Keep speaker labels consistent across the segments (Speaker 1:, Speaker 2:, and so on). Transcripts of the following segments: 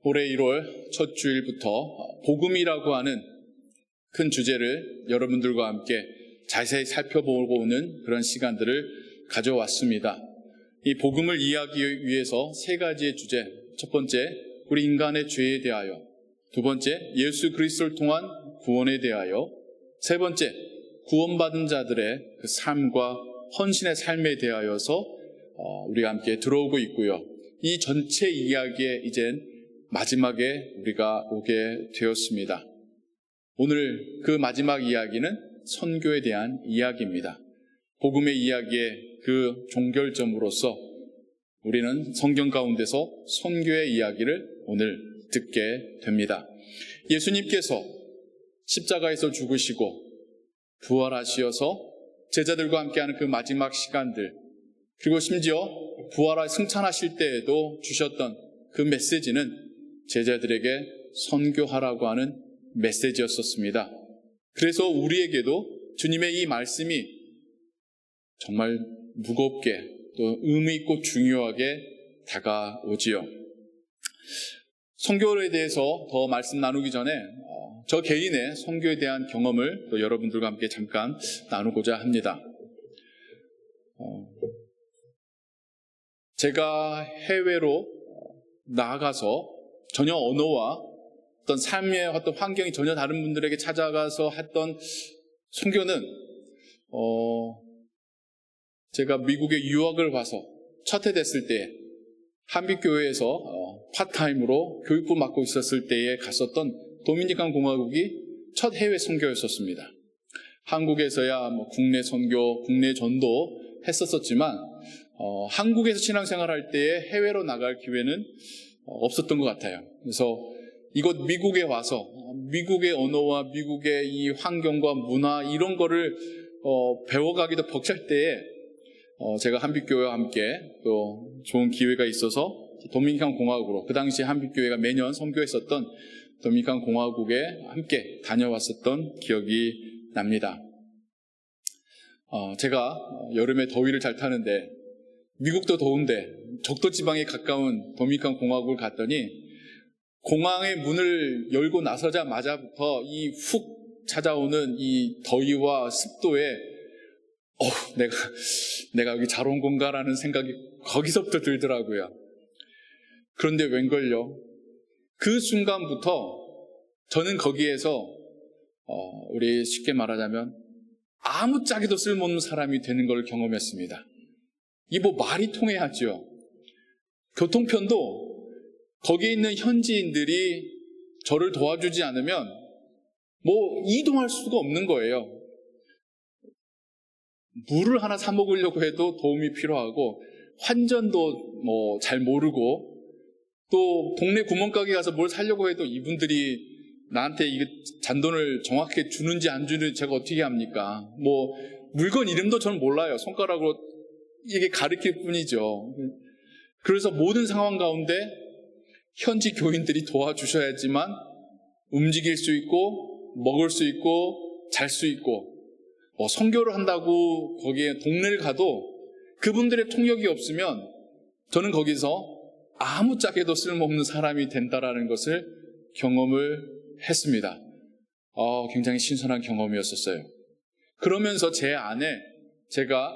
Speaker 1: 올해 1월 첫 주일부터 복음이라고 하는 큰 주제를 여러분들과 함께 자세히 살펴보고 오는 그런 시간들을 가져왔습니다. 이 복음을 이해하기 위해서 세 가지의 주제, 첫 번째, 우리 인간의 죄에 대하여, 두 번째, 예수 그리스도를 통한 구원에 대하여, 세 번째, 구원받은 자들의 그 삶과 헌신의 삶에 대하여서 우리가 함께 들어오고 있고요. 이 전체 이야기에 이젠 마지막에 우리가 오게 되었습니다. 오늘 그 마지막 이야기는 선교에 대한 이야기입니다. 복음의 이야기의 그 종결점으로서 우리는 성경 가운데서 선교의 이야기를 오늘 듣게 됩니다. 예수님께서 십자가에서 죽으시고 부활하시어서 제자들과 함께하는 그 마지막 시간들, 그리고 심지어 부활하 승천하실 때에도 주셨던 그 메시지는 제자들에게 선교하라고 하는 메시지였었습니다. 그래서 우리에게도 주님의 이 말씀이 정말 무겁게 또 의미 있고 중요하게 다가오지요. 선교에 대해서 더 말씀 나누기 전에 저 개인의 선교에 대한 경험을 또 여러분들과 함께 잠깐 나누고자 합니다. 제가 해외로 나아가서 전혀 언어와 어떤 삶의 어떤 환경이 전혀 다른 분들에게 찾아가서 했던 선교는 제가 미국에 유학을 가서 첫 해 됐을 때 한빛교회에서 파트타임으로 교육부 맡고 있었을 때에 갔었던 도미니칸 공화국이 첫 해외 선교였었습니다. 한국에서야 국내 선교, 국내 전도 했었지만 한국에서 신앙생활할 때에 해외로 나갈 기회는 없었던 것 같아요. 그래서 이곳 미국에 와서 미국의 언어와 미국의 이 환경과 문화 이런 거를 배워가기도 벅찰 때에 제가 한빛교회와 함께 또 좋은 기회가 있어서 도미니칸 공화국으로, 그 당시 한빛교회가 매년 선교했었던 도미니칸 공화국에 함께 다녀왔었던 기억이 납니다. 제가 여름에 더위를 잘 타는데 미국도 더운데 적도 지방에 가까운 도미니칸 공화국을 갔더니 공항의 문을 열고 나서자마자부터 이 훅 찾아오는 이 더위와 습도에 내가 여기 잘 온 건가라는 생각이 거기서부터 들더라고요. 그런데 웬걸요? 그 순간부터 저는 거기에서 우리 쉽게 말하자면 아무짝에도 쓸모없는 사람이 되는 걸 경험했습니다. 이 말이 통해야죠. 교통편도 거기에 있는 현지인들이 저를 도와주지 않으면 이동할 수가 없는 거예요. 물을 하나 사 먹으려고 해도 도움이 필요하고, 환전도 잘 모르고, 또 동네 구멍가게 가서 뭘 사려고 해도 이분들이 나한테 이게 잔돈을 정확하게 주는지 안 주는지 제가 어떻게 합니까? 물건 이름도 저는 몰라요. 손가락으로 이게 가리킬 뿐이죠. 그래서 모든 상황 가운데 현지 교인들이 도와주셔야지만 움직일 수 있고 먹을 수 있고 잘 수 있고, 선교를 한다고 거기에 동네를 가도 그분들의 통역이 없으면 저는 거기서 아무짝에도 쓸모없는 사람이 된다라는 것을 경험을 했습니다. 굉장히 신선한 경험이었었어요. 그러면서 제 안에 제가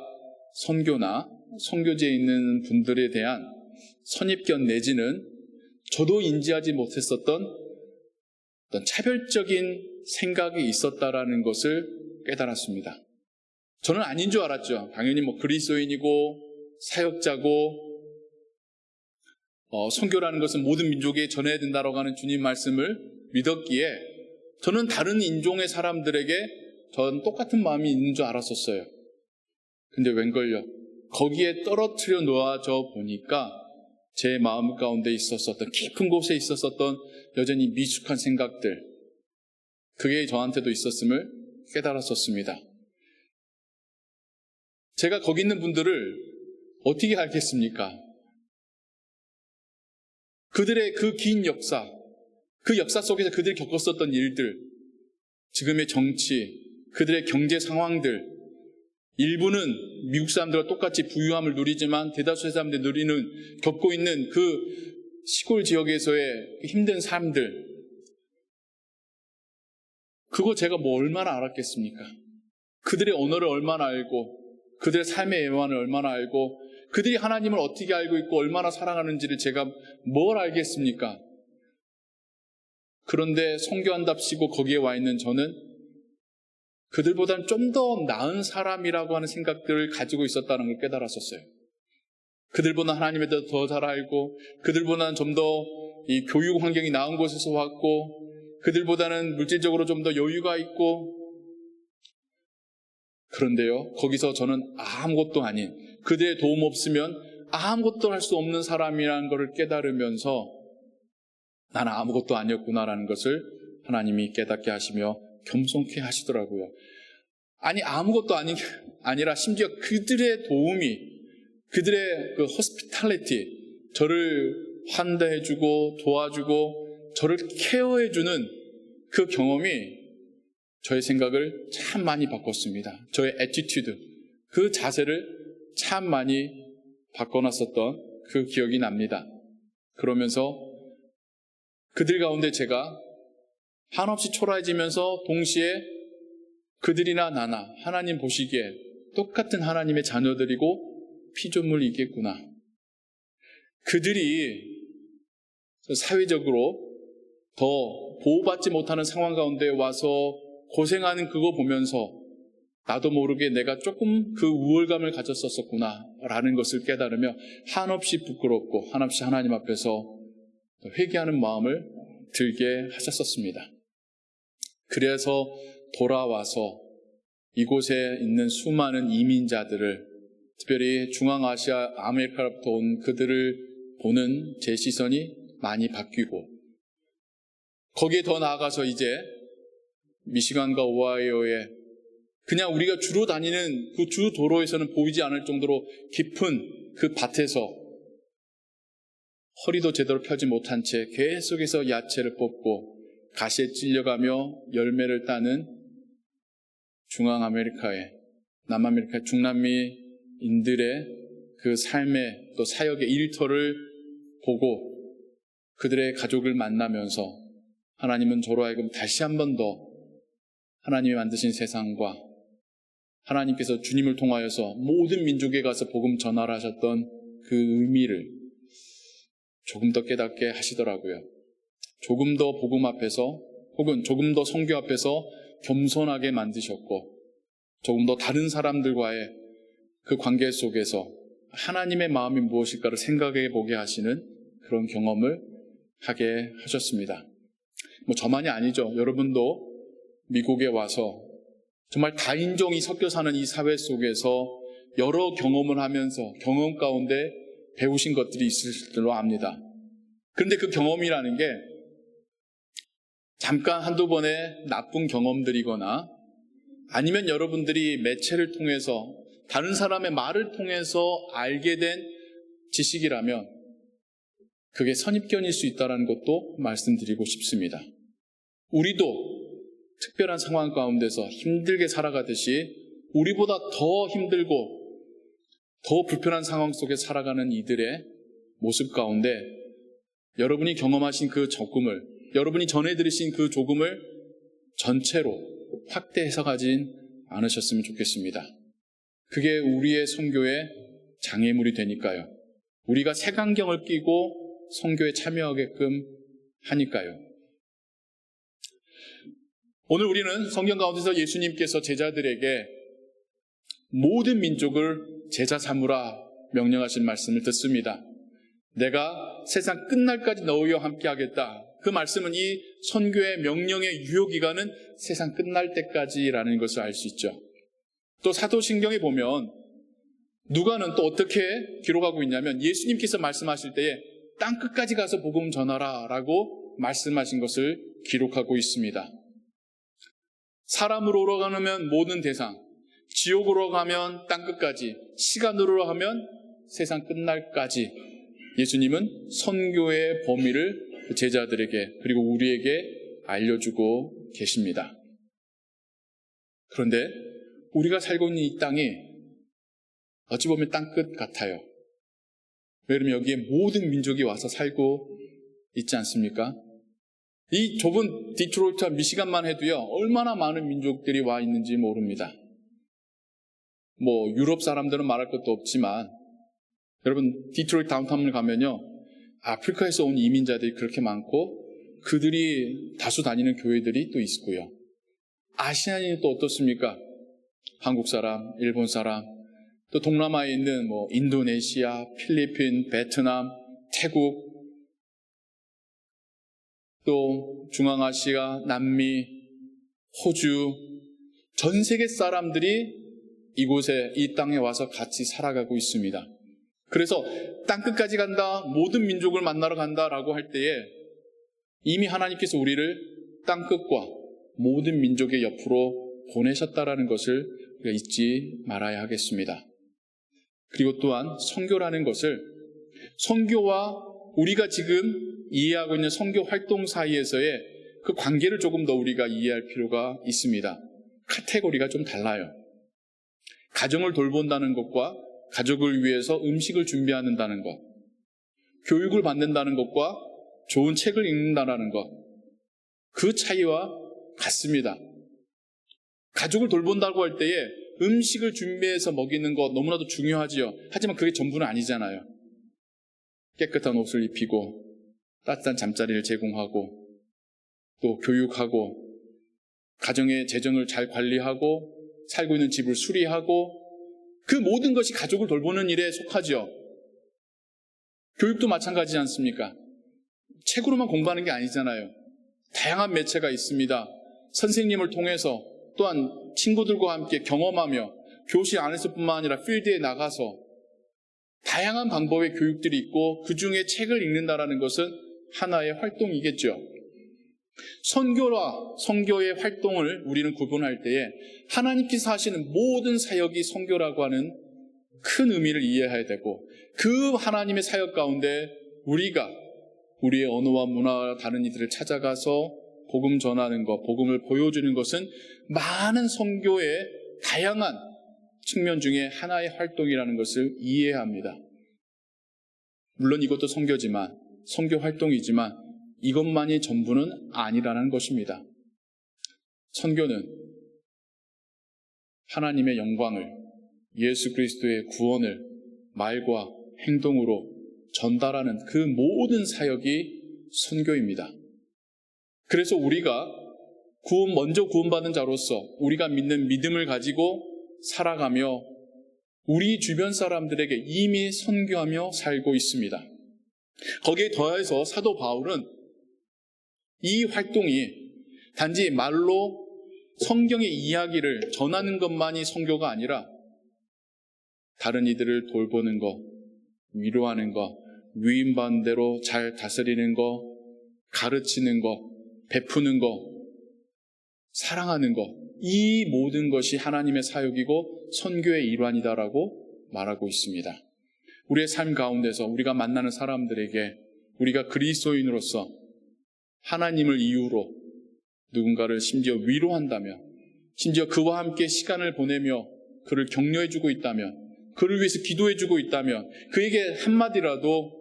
Speaker 1: 선교나 선교지에 있는 분들에 대한 선입견 내지는 저도 인지하지 못했었던 어떤 차별적인 생각이 있었다라는 것을 깨달았습니다. 저는 아닌 줄 알았죠. 당연히 그리스도인이고 사역자고 선교라는 것은 모든 민족에 전해야 된다고 하는 주님 말씀을 믿었기에 저는 다른 인종의 사람들에게 전 똑같은 마음이 있는 줄 알았었어요. 근데 웬걸요? 거기에 떨어뜨려 놓아져 보니까 제 마음 가운데 있었었던, 깊은 곳에 있었었던 여전히 미숙한 생각들, 그게 저한테도 있었음을 깨달았었습니다. 제가 거기 있는 분들을 어떻게 알겠습니까? 그들의 그 긴 역사, 그 역사 속에서 그들이 겪었었던 일들, 지금의 정치, 그들의 경제 상황들, 일부는 미국 사람들과 똑같이 부유함을 누리지만 대다수의 사람들이 겪고 있는 그 시골 지역에서의 힘든 삶들, 그거 제가 뭐 얼마나 알았겠습니까? 그들의 언어를 얼마나 알고, 그들의 삶의 애환을 얼마나 알고, 그들이 하나님을 어떻게 알고 있고 얼마나 사랑하는지를 제가 뭘 알겠습니까? 그런데 선교한답시고 거기에 와 있는 저는 그들보다는 좀 더 나은 사람이라고 하는 생각들을 가지고 있었다는 걸 깨달았었어요. 그들보다 하나님에 대해서 더 잘 알고, 그들보다는 좀 더 이 교육 환경이 나은 곳에서 왔고, 그들보다는 물질적으로 좀 더 여유가 있고, 그런데요, 거기서 저는 아무것도 아닌, 그들의 도움 없으면 아무것도 할 수 없는 사람이라는 것을 깨달으면서 나는 아무것도 아니었구나라는 것을 하나님이 깨닫게 하시며 겸손케 하시더라고요. 아니, 아무것도 아니라 심지어 그들의 도움이, 그들의 그 호스피탈리티, 저를 환대해주고 도와주고 저를 케어해주는 그 경험이 저의 생각을 참 많이 바꿨습니다. 저의 애티튜드, 그 자세를 참 많이 바꿔놨었던 그 기억이 납니다. 그러면서 그들 가운데 제가 한없이 초라해지면서 동시에 그들이나 나나 하나님 보시기에 똑같은 하나님의 자녀들이고 피조물이겠구나. 그들이 사회적으로 더 보호받지 못하는 상황 가운데 와서 고생하는 그거 보면서 나도 모르게 내가 조금 그 우월감을 가졌었구나 라는 것을 깨달으며 한없이 부끄럽고 한없이 하나님 앞에서 회개하는 마음을 들게 하셨었습니다. 그래서 돌아와서 이곳에 있는 수많은 이민자들을, 특별히 중앙아시아, 아메리카로부터 온 그들을 보는 제 시선이 많이 바뀌고, 거기에 더 나아가서 이제 미시간과 오하이오에 그냥 우리가 주로 다니는 그 주 도로에서는 보이지 않을 정도로 깊은 그 밭에서 허리도 제대로 펴지 못한 채 계속해서 야채를 뽑고 가시에 찔려가며 열매를 따는 중앙아메리카의, 남아메리카 중남미인들의 그 삶의 또 사역의 일터를 보고 그들의 가족을 만나면서 하나님은 저로 하여금 다시 한 번 더 하나님이 만드신 세상과 하나님께서 주님을 통하여서 모든 민족에 가서 복음 전하라 하셨던 그 의미를 조금 더 깨닫게 하시더라고요. 조금 더 복음 앞에서 혹은 조금 더 선교 앞에서 겸손하게 만드셨고, 조금 더 다른 사람들과의 그 관계 속에서 하나님의 마음이 무엇일까를 생각해 보게 하시는 그런 경험을 하게 하셨습니다. 뭐 저만이 아니죠. 여러분도 미국에 와서 정말 다인종이 섞여 사는 이 사회 속에서 여러 경험을 하면서 경험 가운데 배우신 것들이 있을 줄로 압니다. 그런데 그 경험이라는 게 잠깐 한두 번의 나쁜 경험들이거나 아니면 여러분들이 매체를 통해서 다른 사람의 말을 통해서 알게 된 지식이라면 그게 선입견일 수 있다는 것도 말씀드리고 싶습니다. 우리도 특별한 상황 가운데서 힘들게 살아가듯이 우리보다 더 힘들고 더 불편한 상황 속에 살아가는 이들의 모습 가운데 여러분이 경험하신 그 적금을, 여러분이 전해 들으신 그 조금을 전체로 확대 해석하진 않으셨으면 좋겠습니다. 그게 우리의 선교의 장애물이 되니까요. 우리가 색안경을 끼고 선교에 참여하게끔 하니까요. 오늘 우리는 성경 가운데서 예수님께서 제자들에게 모든 민족을 제자 삼으라 명령하신 말씀을 듣습니다. 내가 세상 끝날까지 너희와 함께 하겠다. 그 말씀은 이 선교의 명령의 유효기간은 세상 끝날 때까지라는 것을 알 수 있죠. 또 사도신경에 보면 누가는 또 어떻게 기록하고 있냐면 예수님께서 말씀하실 때에 땅끝까지 가서 복음 전하라 라고 말씀하신 것을 기록하고 있습니다. 사람으로 가면 모든 대상, 지옥으로 가면 땅끝까지, 시간으로 하면 세상 끝날까지 예수님은 선교의 범위를 제자들에게 그리고 우리에게 알려주고 계십니다. 그런데 우리가 살고 있는 이 땅이 어찌 보면 땅끝 같아요. 왜냐하면 여기에 모든 민족이 와서 살고 있지 않습니까? 이 좁은 디트로이트와 미시간만 해도요, 얼마나 많은 민족들이 와 있는지 모릅니다. 유럽 사람들은 말할 것도 없지만, 여러분, 디트로이트 다운타운을 가면요, 아프리카에서 온 이민자들이 그렇게 많고, 그들이 다수 다니는 교회들이 또 있고요. 아시아인이 또 어떻습니까? 한국 사람, 일본 사람, 또 동남아에 있는 인도네시아, 필리핀, 베트남, 태국, 또 중앙아시아, 남미, 호주, 전 세계 사람들이 이곳에, 이 땅에 와서 같이 살아가고 있습니다. 그래서 땅끝까지 간다, 모든 민족을 만나러 간다라고 할 때에 이미 하나님께서 우리를 땅끝과 모든 민족의 옆으로 보내셨다라는 것을 우리가 잊지 말아야 하겠습니다. 그리고 또한 선교라는 것을, 선교와 우리가 지금 이해하고 있는 선교 활동 사이에서의 그 관계를 조금 더 우리가 이해할 필요가 있습니다. 카테고리가 좀 달라요. 가정을 돌본다는 것과 가족을 위해서 음식을 준비한다는 것, 교육을 받는다는 것과 좋은 책을 읽는다는 것, 그 차이와 같습니다. 가족을 돌본다고 할 때에 음식을 준비해서 먹이는 것 너무나도 중요하지요. 하지만 그게 전부는 아니잖아요. 깨끗한 옷을 입히고 따뜻한 잠자리를 제공하고 또 교육하고 가정의 재정을 잘 관리하고 살고 있는 집을 수리하고, 그 모든 것이 가족을 돌보는 일에 속하죠. 교육도 마찬가지지 않습니까? 책으로만 공부하는 게 아니잖아요. 다양한 매체가 있습니다. 선생님을 통해서 또한 친구들과 함께 경험하며 교실 안에서뿐만 아니라 필드에 나가서 다양한 방법의 교육들이 있고, 그 중에 책을 읽는다는 것은 하나의 활동이겠죠. 선교와 선교의 활동을 우리는 구분할 때에 하나님께서 하시는 모든 사역이 선교라고 하는 큰 의미를 이해해야 되고, 그 하나님의 사역 가운데 우리가 우리의 언어와 문화와 다른 이들을 찾아가서 복음 전하는 것, 복음을 보여주는 것은 많은 선교의 다양한 측면 중에 하나의 활동이라는 것을 이해해야 합니다. 물론 이것도 선교지만, 선교 활동이지만 이것만이 전부는 아니라는 것입니다. 선교는 하나님의 영광을, 예수 그리스도의 구원을 말과 행동으로 전달하는 그 모든 사역이 선교입니다. 그래서 우리가 먼저 구원받은 자로서 우리가 믿는 믿음을 가지고 살아가며 우리 주변 사람들에게 이미 선교하며 살고 있습니다. 거기에 더해서 사도 바울은 이 활동이 단지 말로 성경의 이야기를 전하는 것만이 선교가 아니라 다른 이들을 돌보는 것, 위로하는 것, 위임받은 대로 잘 다스리는 것, 가르치는 것, 베푸는 것, 사랑하는 것, 이 모든 것이 하나님의 사역이고 선교의 일환이다라고 말하고 있습니다. 우리의 삶 가운데서 우리가 만나는 사람들에게 우리가 그리스도인으로서 하나님을 이유로 누군가를 심지어 위로한다면, 심지어 그와 함께 시간을 보내며 그를 격려해주고 있다면, 그를 위해서 기도해주고 있다면, 그에게 한마디라도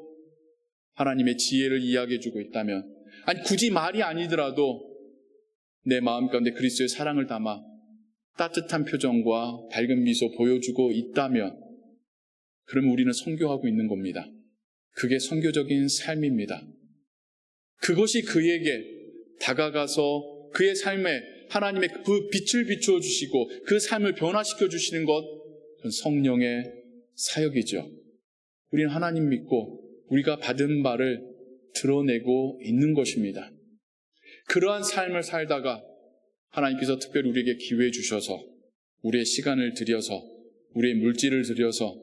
Speaker 1: 하나님의 지혜를 이야기해주고 있다면, 아니 굳이 말이 아니더라도 내 마음 가운데 그리스도의 사랑을 담아 따뜻한 표정과 밝은 미소 보여주고 있다면, 그러면 우리는 선교하고 있는 겁니다. 그게 선교적인 삶입니다. 그것이 그에게 다가가서 그의 삶에 하나님의 그 빛을 비추어 주시고 그 삶을 변화시켜 주시는 것, 그건 성령의 사역이죠. 우리는 하나님 믿고 우리가 받은 바를 드러내고 있는 것입니다. 그러한 삶을 살다가 하나님께서 특별히 우리에게 기회 주셔서 우리의 시간을 들여서 우리의 물질을 들여서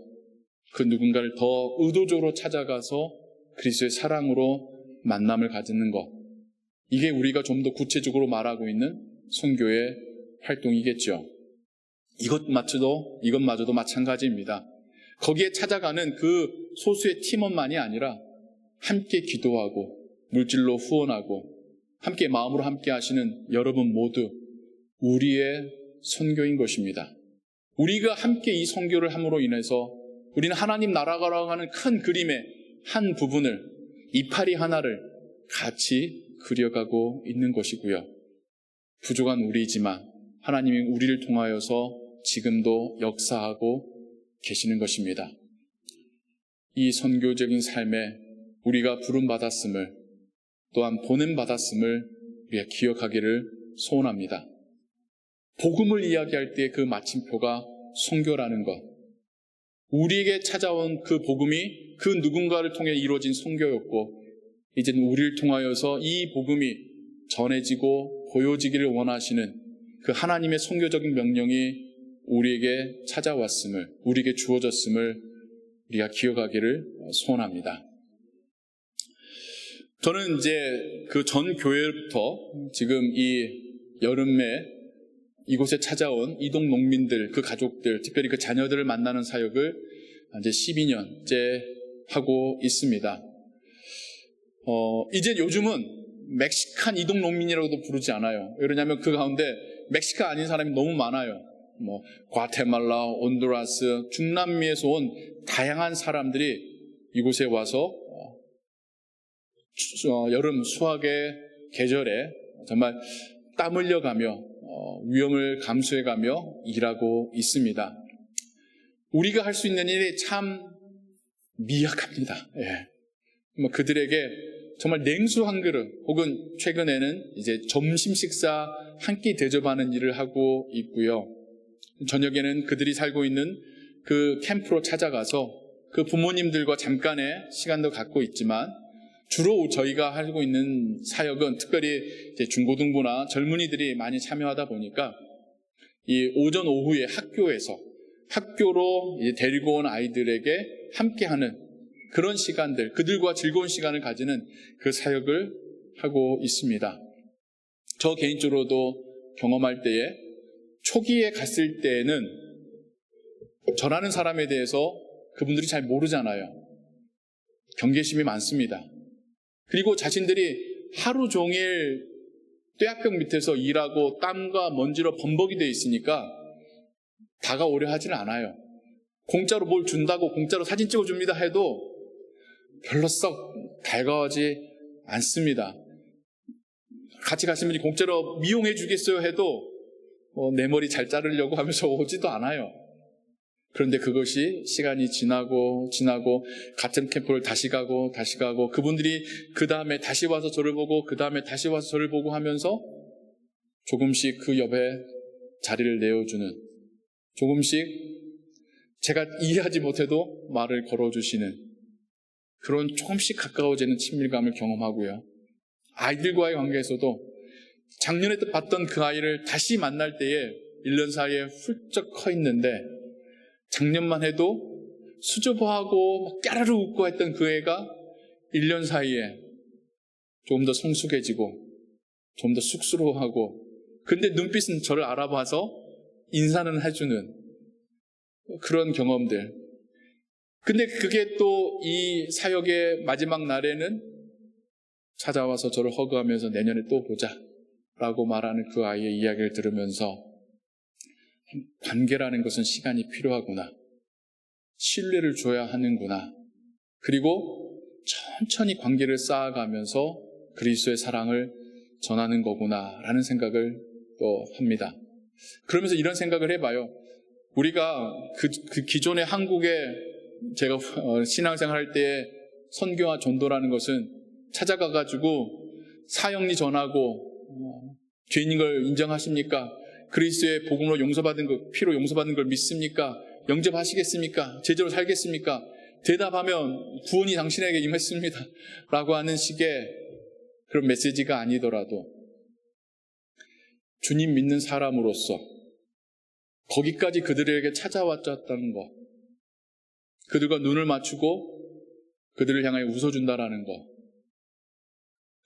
Speaker 1: 그 누군가를 더 의도적으로 찾아가서 그리스도의 사랑으로 만남을 가지는 것, 이게 우리가 좀 더 구체적으로 말하고 있는 선교의 활동이겠죠. 이것마저도 마찬가지입니다. 거기에 찾아가는 그 소수의 팀원만이 아니라 함께 기도하고 물질로 후원하고 함께 마음으로 함께 하시는 여러분 모두 우리의 선교인 것입니다. 우리가 함께 이 선교를 함으로 인해서 우리는 하나님 나라가라고 하는 큰 그림의 한 부분을, 이파리 하나를 같이 그려가고 있는 것이고요. 부족한 우리이지만 하나님이 우리를 통하여서 지금도 역사하고 계시는 것입니다. 이 선교적인 삶에 우리가 부름받았음을, 또한 보냄받았음을 우리가 기억하기를 소원합니다. 복음을 이야기할 때 그 마침표가 선교라는 것, 우리에게 찾아온 그 복음이 그 누군가를 통해 이루어진 선교였고, 이제는 우리를 통하여서 이 복음이 전해지고 보여지기를 원하시는 그 하나님의 선교적인 명령이 우리에게 찾아왔음을, 우리에게 주어졌음을 우리가 기억하기를 소원합니다. 저는 이제 그 전 교회부터 지금 이 여름에 이곳에 찾아온 이동 농민들, 그 가족들, 특별히 그 자녀들을 만나는 사역을 이제 12년째 하고 있습니다. 이제 요즘은 멕시칸 이동 농민이라고도 부르지 않아요. 왜냐하면 그 가운데 멕시카 아닌 사람이 너무 많아요. 과테말라, 온두라스, 중남미에서 온 다양한 사람들이 이곳에 와서 여름 수확의 계절에 정말 땀 흘려가며 위험을 감수해가며 일하고 있습니다. 우리가 할 수 있는 일이 참 미약합니다. 예. 그들에게 정말 냉수 한 그릇, 혹은 최근에는 이제 점심 식사 한 끼 대접하는 일을 하고 있고요. 저녁에는 그들이 살고 있는 그 캠프로 찾아가서 그 부모님들과 잠깐의 시간도 갖고 있지만, 주로 저희가 하고 있는 사역은 특별히 이제 중고등부나 젊은이들이 많이 참여하다 보니까 이 오전 오후에 학교로 데리고 온 아이들에게 함께하는 그런 시간들, 그들과 즐거운 시간을 가지는 그 사역을 하고 있습니다. 저 개인적으로도 경험할 때에 초기에 갔을 때에는 저라는 사람에 대해서 그분들이 잘 모르잖아요. 경계심이 많습니다. 그리고 자신들이 하루 종일 뙤약볕 밑에서 일하고 땀과 먼지로 범벅이 되어 있으니까 다가오려 하지는 않아요. 공짜로 뭘 준다고 공짜로 사진 찍어줍니다 해도 별로 썩 달가워하지 않습니다. 같이 가신 분이 공짜로 미용해 주겠어요 해도 내 머리 잘 자르려고 하면서 오지도 않아요. 그런데 그것이 시간이 지나고 같은 캠프를 다시 가고 그분들이 그 다음에 다시 와서 저를 보고 그 다음에 다시 와서 저를 보고 하면서 조금씩 그 옆에 자리를 내어주는, 조금씩 제가 이해하지 못해도 말을 걸어주시는 그런 조금씩 가까워지는 친밀감을 경험하고요. 아이들과의 관계에서도 작년에 봤던 그 아이를 다시 만날 때에 1년 사이에 훌쩍 커 있는데, 작년만 해도 수줍어하고 까르르 웃고 했던 그 애가 1년 사이에 조금 더 성숙해지고 좀 더 쑥스러워하고, 근데 눈빛은 저를 알아봐서 인사는 해주는 그런 경험들. 근데 그게 또 이 사역의 마지막 날에는 찾아와서 저를 허그하면서 내년에 또 보자 라고 말하는 그 아이의 이야기를 들으면서 관계라는 것은 시간이 필요하구나, 신뢰를 줘야 하는구나, 그리고 천천히 관계를 쌓아가면서 그리스도의 사랑을 전하는 거구나 라는 생각을 또 합니다. 그러면서 이런 생각을 해봐요. 우리가 그 기존의 한국에 제가 신앙생활 할 때 선교와 전도라는 것은 찾아가가지고 사형리 전하고 죄인인 걸 인정하십니까? 그리스도의 복음으로 용서받은 것, 피로 용서받은 걸 믿습니까? 영접하시겠습니까? 제대로 살겠습니까? 대답하면 구원이 당신에게 임했습니다 라고 하는 식의 그런 메시지가 아니더라도 주님 믿는 사람으로서 거기까지 그들에게 찾아왔다는 것, 그들과 눈을 맞추고 그들을 향하여 웃어준다라는 것,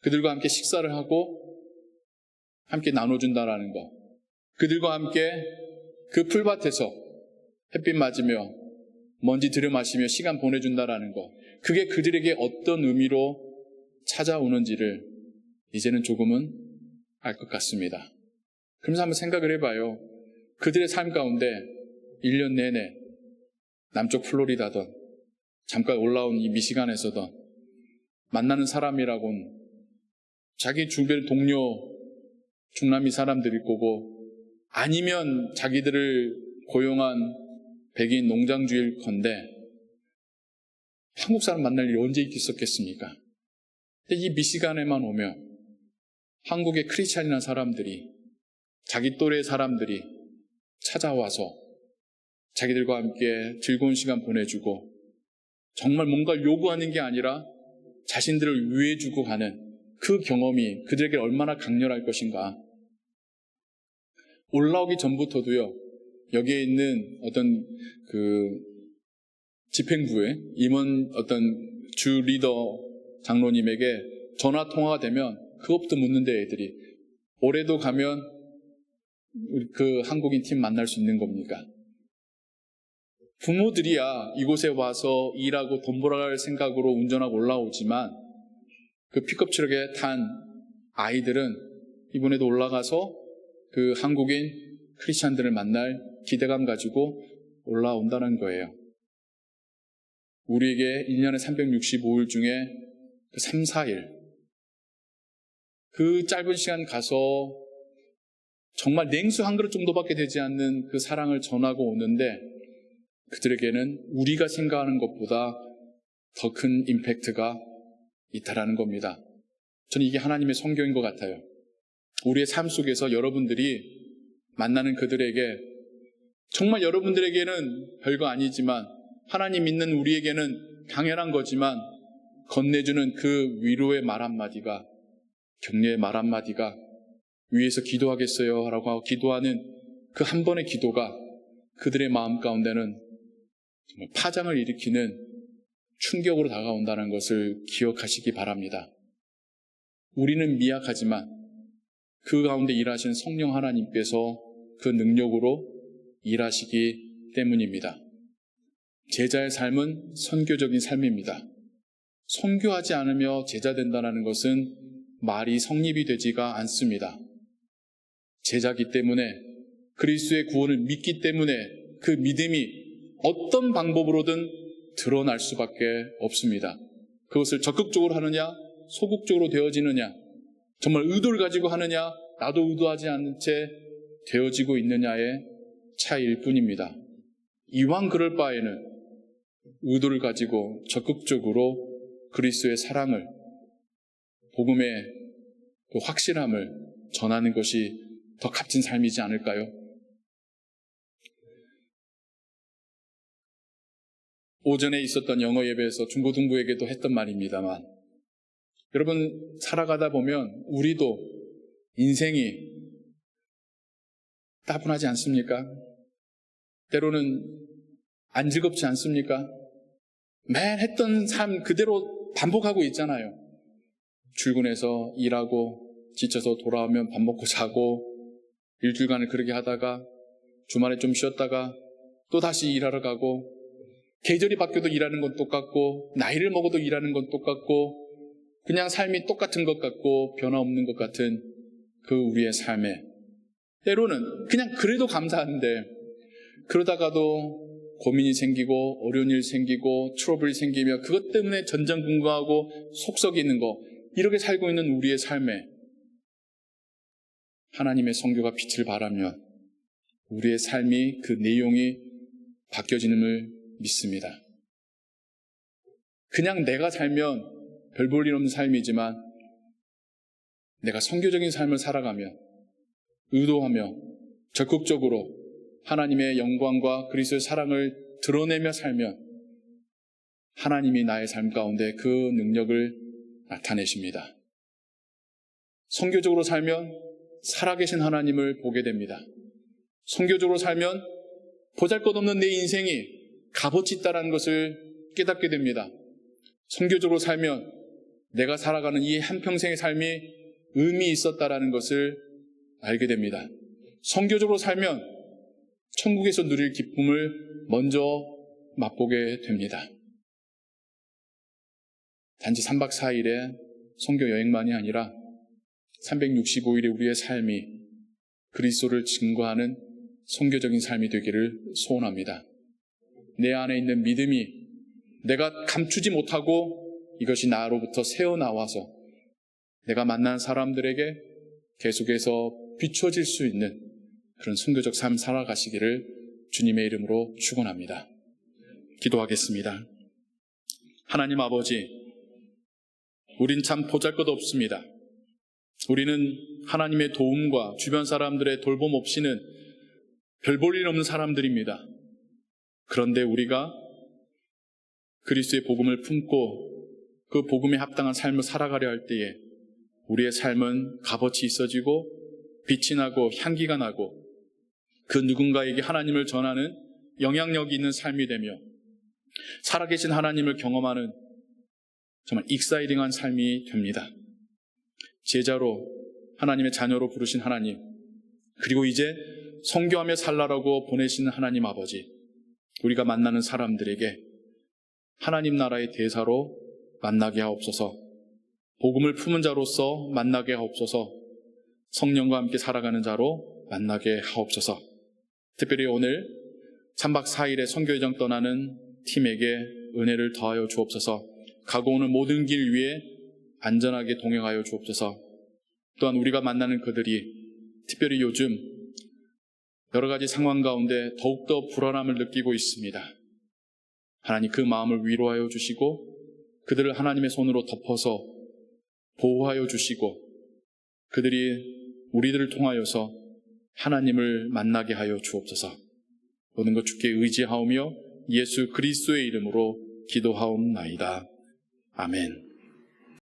Speaker 1: 그들과 함께 식사를 하고 함께 나눠준다라는 것, 그들과 함께 그 풀밭에서 햇빛 맞으며 먼지 들여마시며 시간 보내준다라는 것, 그게 그들에게 어떤 의미로 찾아오는지를 이제는 조금은 알 것 같습니다. 그러면서 한번 생각을 해봐요. 그들의 삶 가운데 1년 내내 남쪽 플로리다든 잠깐 올라온 이 미시간에서든 만나는 사람이라고는 자기 주변 동료 중남미 사람들일 거고, 아니면 자기들을 고용한 백인 농장주일 건데 한국 사람 만날 일이 언제 있겠습니까? 근데 이 미시간에만 오면 한국의 크리스찬이나 사람들이, 자기 또래 사람들이 찾아와서 자기들과 함께 즐거운 시간 보내주고, 정말 뭔가를 요구하는 게 아니라 자신들을 위해주고 가는 그 경험이 그들에게 얼마나 강렬할 것인가. 올라오기 전부터도요, 여기에 있는 어떤 집행부의 임원 어떤 주 리더 장로님에게 전화 통화가 되면 그것부터 묻는데, 애들이 올해도 가면 그 한국인 팀 만날 수 있는 겁니까? 부모들이야 이곳에 와서 일하고 돈 벌어갈 생각으로 운전하고 올라오지만, 그 픽업 트럭에 탄 아이들은 이번에도 올라가서 그 한국인 크리스찬들을 만날 기대감 가지고 올라온다는 거예요. 우리에게 1년에 365일 중에 그 3, 4일, 그 짧은 시간 가서 정말 냉수 한 그릇 정도밖에 되지 않는 그 사랑을 전하고 오는데, 그들에게는 우리가 생각하는 것보다 더 큰 임팩트가 있다라는 겁니다. 저는 이게 하나님의 성경인 것 같아요. 우리의 삶 속에서 여러분들이 만나는 그들에게, 정말 여러분들에게는 별거 아니지만 하나님 믿는 우리에게는 당연한 거지만, 건네주는 그 위로의 말 한마디가, 격려의 말 한마디가, 위에서 기도하겠어요 라고 하고 기도하는 그 한 번의 기도가 그들의 마음 가운데는 정말 파장을 일으키는 충격으로 다가온다는 것을 기억하시기 바랍니다. 우리는 미약하지만 그 가운데 일하시는 성령 하나님께서 그 능력으로 일하시기 때문입니다. 제자의 삶은 선교적인 삶입니다. 선교하지 않으며 제자 된다는 것은 말이 성립이 되지가 않습니다. 제자기 때문에, 그리스도의 구원을 믿기 때문에 그 믿음이 어떤 방법으로든 드러날 수밖에 없습니다. 그것을 적극적으로 하느냐, 소극적으로 되어지느냐, 정말 의도를 가지고 하느냐, 나도 의도하지 않는 채 되어지고 있느냐의 차이일 뿐입니다. 이왕 그럴 바에는 의도를 가지고 적극적으로 그리스도의 사랑을, 복음의 그 확실함을 전하는 것이 더 값진 삶이지 않을까요? 오전에 있었던 영어 예배에서 중고등부에게도 했던 말입니다만, 여러분 살아가다 보면 우리도 인생이 따분하지 않습니까? 때로는 안 즐겁지 않습니까? 매일 했던 삶 그대로 반복하고 있잖아요. 출근해서 일하고 지쳐서 돌아오면 밥 먹고 자고, 일주일간을 그렇게 하다가 주말에 좀 쉬었다가 또 다시 일하러 가고, 계절이 바뀌어도 일하는 건 똑같고, 나이를 먹어도 일하는 건 똑같고, 그냥 삶이 똑같은 것 같고 변화 없는 것 같은 그 우리의 삶에, 때로는 그냥 그래도 감사한데, 그러다가도 고민이 생기고 어려운 일 생기고 트러블이 생기며 그것 때문에 전전긍긍하고 속 썩이는 거, 이렇게 살고 있는 우리의 삶에 하나님의 성교가 빛을 발하면 우리의 삶이, 그 내용이 바뀌어지는을 믿습니다. 그냥 내가 살면 별 볼 일 없는 삶이지만, 내가 선교적인 삶을 살아가며 의도하며 적극적으로 하나님의 영광과 그리스도의 사랑을 드러내며 살면 하나님이 나의 삶 가운데 그 능력을 나타내십니다. 선교적으로 살면 살아계신 하나님을 보게 됩니다. 선교적으로 살면 보잘것없는 내 인생이 값어치 있다는 것을 깨닫게 됩니다. 선교적으로 살면 내가 살아가는 이 한평생의 삶이 의미 있었다는 것을 알게 됩니다. 선교적으로 살면 천국에서 누릴 기쁨을 먼저 맛보게 됩니다. 단지 3박 4일의 선교 여행만이 아니라 365일의 우리의 삶이 그리스도를 증거하는 선교적인 삶이 되기를 소원합니다. 내 안에 있는 믿음이 내가 감추지 못하고 이것이 나로부터 새어나와서 내가 만난 사람들에게 계속해서 비춰질 수 있는 그런 선교적 삶 살아가시기를 주님의 이름으로 축원합니다. 기도하겠습니다. 하나님 아버지, 우린 참 보잘것없습니다. 우리는 하나님의 도움과 주변 사람들의 돌봄 없이는 별 볼 일 없는 사람들입니다. 그런데 우리가 그리스도의 복음을 품고 그 복음에 합당한 삶을 살아가려 할 때에 우리의 삶은 값어치 있어지고 빛이 나고 향기가 나고 그 누군가에게 하나님을 전하는 영향력이 있는 삶이 되며 살아계신 하나님을 경험하는 정말 익사이딩한 삶이 됩니다. 제자로 하나님의 자녀로 부르신 하나님, 그리고 이제 선교하며 살라라고 보내시는 하나님 아버지, 우리가 만나는 사람들에게 하나님 나라의 대사로 만나게 하옵소서, 복음을 품은 자로서 만나게 하옵소서, 성령과 함께 살아가는 자로 만나게 하옵소서. 특별히 오늘 3박 4일의 선교여정 떠나는 팀에게 은혜를 더하여 주옵소서, 가고 오는 모든 길 위에 안전하게 동행하여 주옵소서. 또한 우리가 만나는 그들이 특별히 요즘 여러 가지 상황 가운데 더욱더 불안함을 느끼고 있습니다. 하나님 그 마음을 위로하여 주시고 그들을 하나님의 손으로 덮어서 보호하여 주시고 그들이 우리들을 통하여서 하나님을 만나게 하여 주옵소서. 모든 것 주께 의지하오며 예수 그리스도의 이름으로 기도하옵나이다. 아멘.